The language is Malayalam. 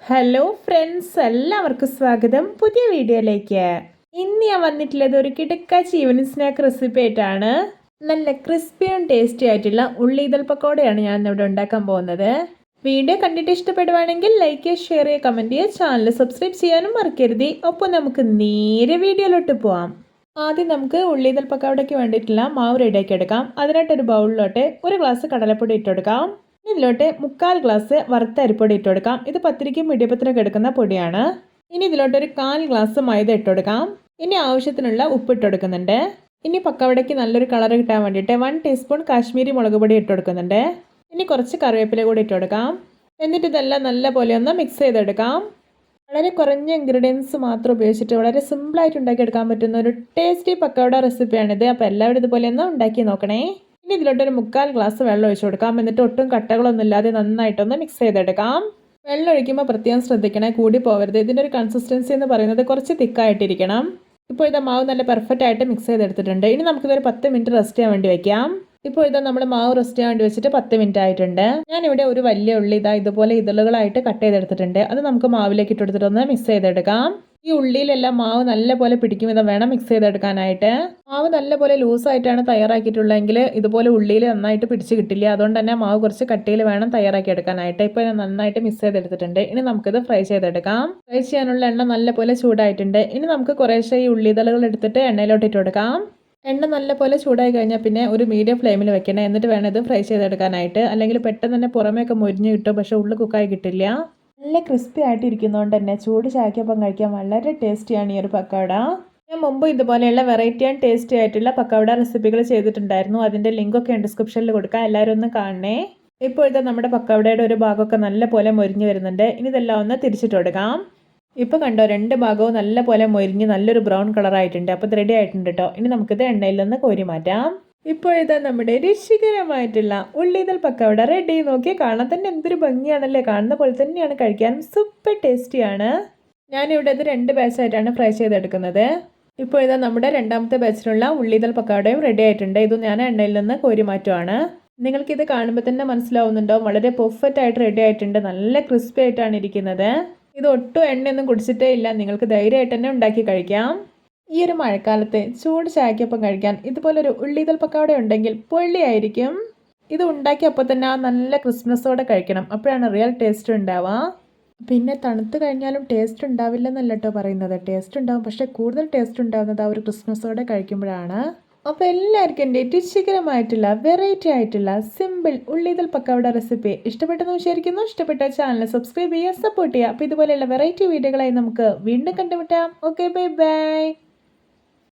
ഹലോ ഫ്രണ്ട്സ്, എല്ലാവർക്കും സ്വാഗതം പുതിയ വീഡിയോയിലേക്ക്. ഇന്ന് ഞാൻ വന്നിട്ടുള്ളത് ഒരു കിടക്കാച്ചി ഈവനിങ് സ്നാക്ക് റെസിപ്പി ആയിട്ടാണ്. നല്ല ക്രിസ്പിയും ടേസ്റ്റി ആയിട്ടുള്ള ഉള്ളിതൾ പക്കോടയാണ് ഞാൻ ഇവിടെ ഉണ്ടാക്കാൻ പോകുന്നത്. വീഡിയോ കണ്ടിട്ട് ഇഷ്ടപ്പെടുവാണെങ്കിൽ ലൈക്ക് ചെയ്യുക, ഷെയർ ചെയ്യുക, കമൻറ്റ് ചെയ്യുക, ചാനൽ സബ്സ്ക്രൈബ് ചെയ്യാനും മറക്കരുത്. ഒപ്പം നമുക്ക് നേരെ വീഡിയോയിലോട്ട് പോവാം. ആദ്യം നമുക്ക് ഉള്ളിതൾ പക്കോടയ്ക്ക് വേണ്ടിയിട്ടുള്ള മാവ് റെഡിയാക്കി എടുക്കാം. അതിനായിട്ടൊരു ബൗളിലോട്ട് ഒരു ഗ്ലാസ് കടലപ്പൊടി ഇട്ടെടുക്കാം. ഇതിലോട്ട് 1/4 ഗ്ലാസ് വറുത്ത അരിപ്പൊടി ഇട്ട് കൊടുക്കാം. ഇത് പത്തിരിക്കും ഇടിയപ്പത്തിനൊക്കെ എടുക്കുന്ന പൊടിയാണ്. ഇനി ഇതിലോട്ട് ഒരു 1/4 ഗ്ലാസ് മൈദ ഇട്ട് കൊടുക്കാം. ഇനി ആവശ്യത്തിനുള്ള ഉപ്പ് ഇട്ട് കൊടുക്കുന്നുണ്ട്. ഇനി പക്കവടയ്ക്ക് നല്ലൊരു കളർ കിട്ടാൻ വേണ്ടിയിട്ട് 1 ടീസ്പൂൺ കാശ്മീരി മുളക് പൊടി ഇട്ട് കൊടുക്കുന്നുണ്ട്. ഇനി കുറച്ച് കറിവേപ്പില കൂടി ഇട്ട് കൊടുക്കാം. എന്നിട്ട് ഇതെല്ലാം നല്ല പോലെ ഒന്ന് മിക്സ് ചെയ്തെടുക്കാം. വളരെ കുറഞ്ഞ ഇൻഗ്രീഡിയൻസ് മാത്രം ഉപയോഗിച്ചിട്ട് വളരെ സിമ്പിളായിട്ട് ഉണ്ടാക്കിയെടുക്കാൻ പറ്റുന്ന ഒരു ടേസ്റ്റി പക്കവട റെസിപ്പിയാണിത്. അപ്പോൾ എല്ലാവരും ഇതുപോലെ ഒന്ന് ഉണ്ടാക്കി നോക്കണേ. ഇനി ഇതിലോട്ടൊരു 1/4 ഗ്ലാസ് വെള്ളം ഒഴിച്ചു കൊടുക്കാം. എന്നിട്ട് ഒട്ടും കട്ടകളൊന്നും ഇല്ലാതെ നന്നായിട്ടൊന്ന് മിക്സ് ചെയ്തെടുക്കാം. വെള്ളം ഒഴിക്കുമ്പോൾ പ്രത്യേകം ശ്രദ്ധിക്കണേ, കൂടി പോകരുത്. ഇതിൻ്റെ ഒരു കൺസിസ്റ്റൻസി എന്ന് പറയുന്നത് കുറച്ച് തിക്കായിട്ടിരിക്കണം. ഇപ്പോൾ ഇതാ മാവ് നല്ല പെർഫെക്റ്റ് ആയിട്ട് മിക്സ് ചെയ്തെടുത്തിട്ടുണ്ട്. ഇനി നമുക്കിതൊരു 10 മിനിറ്റ് റെസ്റ്റ് ചെയ്യാൻ വേണ്ടി വയ്ക്കാം. ഇപ്പോൾ ഇതാ നമ്മൾ മാവ് റെസ്റ്റ് ചെയ്യാൻ വേണ്ടി വെച്ചിട്ട് 10 മിനിറ്റ് ആയിട്ടുണ്ട്. ഞാനിവിടെ ഒരു വലിയ ഉള്ളി ഇതുപോലെ ഇതളുകളായിട്ട് കട്ട് ചെയ്തെടുത്തിട്ടുണ്ട്. അത് നമുക്ക് മാവിലേക്ക് ഇട്ടെടുത്തിട്ടൊന്ന് മിക്സ് ചെയ്തെടുക്കാം. ഈ ഉള്ളിയിലെല്ലാം മാവ് നല്ലപോലെ പിടിക്കും വിധം വേണം മിക്സ് ചെയ്തെടുക്കാനായിട്ട്. മാവ് നല്ലപോലെ ലൂസായിട്ടാണ് തയ്യാറാക്കിയിട്ടുള്ളതെങ്കിൽ ഇതുപോലെ ഉള്ളിയിൽ നന്നായിട്ട് പിടിച്ച് കിട്ടില്ല. അതുകൊണ്ട് തന്നെ മാവ് കുറച്ച് കട്ടിയിൽ വേണം തയ്യാറാക്കി എടുക്കാനായിട്ട്. ഇപ്പോൾ ഞാൻ നന്നായിട്ട് മിക്സ് ചെയ്തെടുത്തിട്ടുണ്ട്. ഇനി നമുക്കിത് ഫ്രൈ ചെയ്തെടുക്കാം. ഫ്രൈ ചെയ്യാനുള്ള എണ്ണ നല്ലപോലെ ചൂടായിട്ടുണ്ട്. ഇനി നമുക്ക് കുറേശ്ശെ ഈ ഉള്ളിതളുകൾ എടുത്തിട്ട് എണ്ണയിലോട്ട് ഇട്ട് കൊടുക്കാം. എണ്ണ നല്ലപോലെ ചൂടായി കഴിഞ്ഞാൽ പിന്നെ ഒരു മീഡിയം ഫ്ലെയിമിൽ വെക്കണം. എന്നിട്ട് വേണം ഇത് ഫ്രൈ ചെയ്തെടുക്കാനായിട്ട്. അല്ലെങ്കിൽ പെട്ടെന്ന് തന്നെ പുറമേയൊക്കെ മൊരിഞ്ഞ് കിട്ടും, പക്ഷേ ഉള്ളിൽ കുക്കായി കിട്ടില്ല. നല്ല ക്രിസ്പി ആയിട്ട് ഇരിക്കുന്നതുകൊണ്ട് തന്നെ ചൂട് ചായക്കൊപ്പം കഴിക്കാൻ വളരെ ടേസ്റ്റിയാണ് ഈ ഒരു പക്കോട. ഞാൻ മുമ്പ് ഇതുപോലെയുള്ള വെറൈറ്റി ആൻഡ് ടേസ്റ്റി ആയിട്ടുള്ള പക്കോട റെസിപ്പികൾ ചെയ്തിട്ടുണ്ടായിരുന്നു. അതിൻ്റെ ലിങ്കൊക്കെ ഡിസ്ക്രിപ്ഷനിൽ കൊടുക്കാം, എല്ലാവരും ഒന്ന് കാണണേ. ഇപ്പോഴത്തെ നമ്മുടെ പക്കോടയുടെ ഒരു ഭാഗമൊക്കെ നല്ലപോലെ മൊരിഞ്ഞ് വരുന്നുണ്ട്. ഇനി ഇതെല്ലാം ഒന്ന് തിരിച്ചിട്ട് കൊടുക്കാം. ഇപ്പോൾ കണ്ടോ, 2 ഭാഗവും നല്ലപോലെ മൊരിഞ്ഞ് നല്ലൊരു ബ്രൗൺ കളറായിട്ടുണ്ട്. അപ്പോൾ ഇത് റെഡി ആയിട്ടുണ്ട് കേട്ടോ. ഇനി നമുക്കിത് എണ്ണയിൽ നിന്ന് കോരി മാറ്റാം. ഇപ്പോഴത്തെ നമ്മുടെ രുചികരമായിട്ടുള്ള ഉള്ളിതൾ പക്കോട റെഡി. നോക്കി കാണാൻ തന്നെ എന്തൊരു ഭംഗിയാണല്ലേ. കാണുന്ന പോലെ തന്നെയാണ് കഴിക്കാനും സൂപ്പർ ടേസ്റ്റിയാണ്. ഞാനിവിടെ ഇത് 2 ബാച്ചായിട്ടാണ് ഫ്രൈ ചെയ്തെടുക്കുന്നത്. ഇപ്പോൾ ഇതാ നമ്മുടെ രണ്ടാമത്തെ ബാച്ചിലുള്ള ഉള്ളിതൾ പക്കോടയും റെഡി ആയിട്ടുണ്ട്. ഇത് ഞാൻ എണ്ണയിൽ നിന്ന് കോരി മാറ്റുവാണ്. നിങ്ങൾക്കിത് കാണുമ്പോൾ തന്നെ മനസ്സിലാവുന്നുണ്ടോ, വളരെ പെർഫെക്റ്റ് ആയിട്ട് റെഡി ആയിട്ടുണ്ട്. നല്ല ക്രിസ്പി ആയിട്ടാണ് ഇരിക്കുന്നത്. ഇത് ഒട്ടും എണ്ണയൊന്നും കുടിച്ചിട്ടേ ഇല്ല. നിങ്ങൾക്ക് ധൈര്യമായിട്ട് തന്നെ ഉണ്ടാക്കി കഴിക്കാം. ഈ ഒരു മഴക്കാലത്ത് ചൂട് ചായക്കൊപ്പം കഴിക്കാൻ ഇതുപോലൊരു ഉള്ളിതൾ പക്കോട ഉണ്ടെങ്കിൽ പൊള്ളിയായിരിക്കും. ഇത് ഉണ്ടാക്കിയപ്പോൾ തന്നെ ആ നല്ല ക്രിസ്മസോടെ കഴിക്കണം, അപ്പോഴാണ് റിയൽ ടേസ്റ്റ് ഉണ്ടാവുക. പിന്നെ തണുത്ത് കഴിഞ്ഞാലും ടേസ്റ്റ് ഉണ്ടാവില്ലെന്നല്ല കേട്ടോ പറയുന്നത്. ടേസ്റ്റ് ഉണ്ടാവും, പക്ഷേ കൂടുതൽ ടേസ്റ്റ് ഉണ്ടാകുന്നത് ആ ഒരു ക്രിസ്മസോടെ കഴിക്കുമ്പോഴാണ്. അപ്പോൾ എല്ലാവർക്കും എൻ്റെ രുചികരമായിട്ടുള്ള വെറൈറ്റി ആയിട്ടുള്ള സിമ്പിൾ ഉള്ളിതൾ പക്കോട റെസിപ്പി ഇഷ്ടപ്പെട്ടെന്ന് വിചാരിക്കുന്നു. ഇഷ്ടപ്പെട്ട ചാനൽ സബ്സ്ക്രൈബ് ചെയ്യുക, സപ്പോർട്ട് ചെയ്യുക. അപ്പോൾ ഇതുപോലെയുള്ള വെറൈറ്റി വീഡിയോകളായി നമുക്ക് വീണ്ടും കണ്ടുമുട്ടാം. Okay, bye bye.